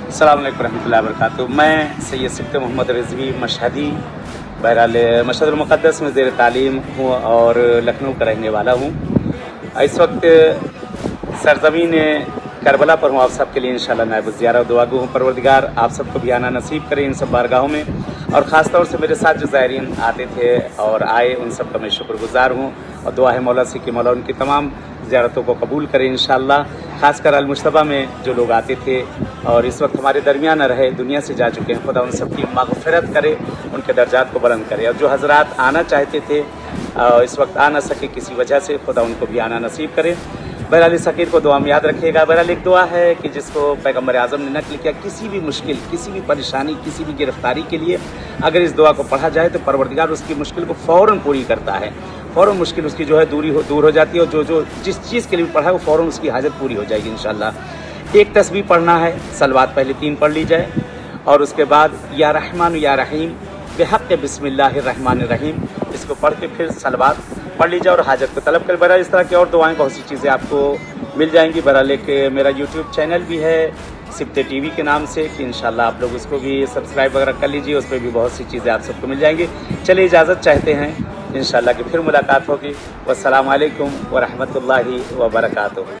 अस्सलाम वालेकुम रहमतुल्लाहि व बरकातुहू। मैं सैयद सिफ्त मोहम्मद रिजवी मशहदी बहरहाल मशहदुल मुक़द्दस में ज़ेर तालीम हूँ और लखनऊ का रहने वाला हूँ। इस वक्त सरज़मीन करबला पर हूँ। आप सब के लिए इंशाअल्लाह नायब ज़ियारत दुआगो हूँ। परवरदिगार आप सबको भी आना नसीब करे इन सब बारगाहों में, और ख़ास तौर से मेरे साथ जो ज़ायरीन आते थे और आए उन सब का मैं शुक्रगुज़ार हूँ, और दुआ है मौला से कि मौला उनकी तमाम ज़ियारतों को कबूल करें इंशाअल्लाह। ख़ासकर अल-मुश्तबा में जो लोग आते थे और इस वक्त हमारे दरमियान रहे, दुनिया से जा चुके हैं, खुदा उन सब की मग़फ़िरत करे, उनके दर्जात को बुलंद करे। और जो हज़रात आना चाहते थे इस वक्त आ ना सके किसी वजह से, खुदा उनको भी आना नसीब करे। बहरहाल इस फ़कीर को दुआ में याद रखिएगा। बहरहाल एक दुआ है कि जिसको पैगम्बर आज़म ने नक़ल किया, किसी भी मुश्किल, किसी भी परेशानी, किसी भी गिरफ़्तारी के लिए अगर इस दुआ को पढ़ा जाए तो परवरदिगार उसकी मुश्किल को फ़ौरन पूरी करता है। फ़ौरन मुश्किल उसकी जो है दूर हो जाती है, और जो जिस चीज़ के लिए भी पढ़ा है वो फ़ौरन उसकी हाजत पूरी हो जाएगी इंशाअल्लाह। एक तस्बीह पढ़ना है, सलवात पहले 3 पढ़ ली जाए, और उसके बाद या रहमान या रहीम बिहक़्क़ि बिस्मिल्लाहिर रहमानिर रहीम, इसको पढ़ के फिर सलवात पढ़ लीजिए और हाजत को तलब कर। बहरहाल इस तरह की और दुआएं, बहुत सी चीज़ें आपको मिल जाएंगी। बहरहाल एक मेरा यूट्यूब चैनल भी है सिफ्ते टीवी के नाम से, कि इंशाअल्लाह आप लोग उसको भी सब्सक्राइब वगैरह कर लीजिए, उस पर भी बहुत सी चीज़ें आप सबको मिल जाएंगी। चलिए इजाज़त चाहते हैं, इंशाअल्लाह कि फिर मुलाकात होगी। वस्सलामु अलैकुम व रहमतुल्लाहि व बरकातुहू।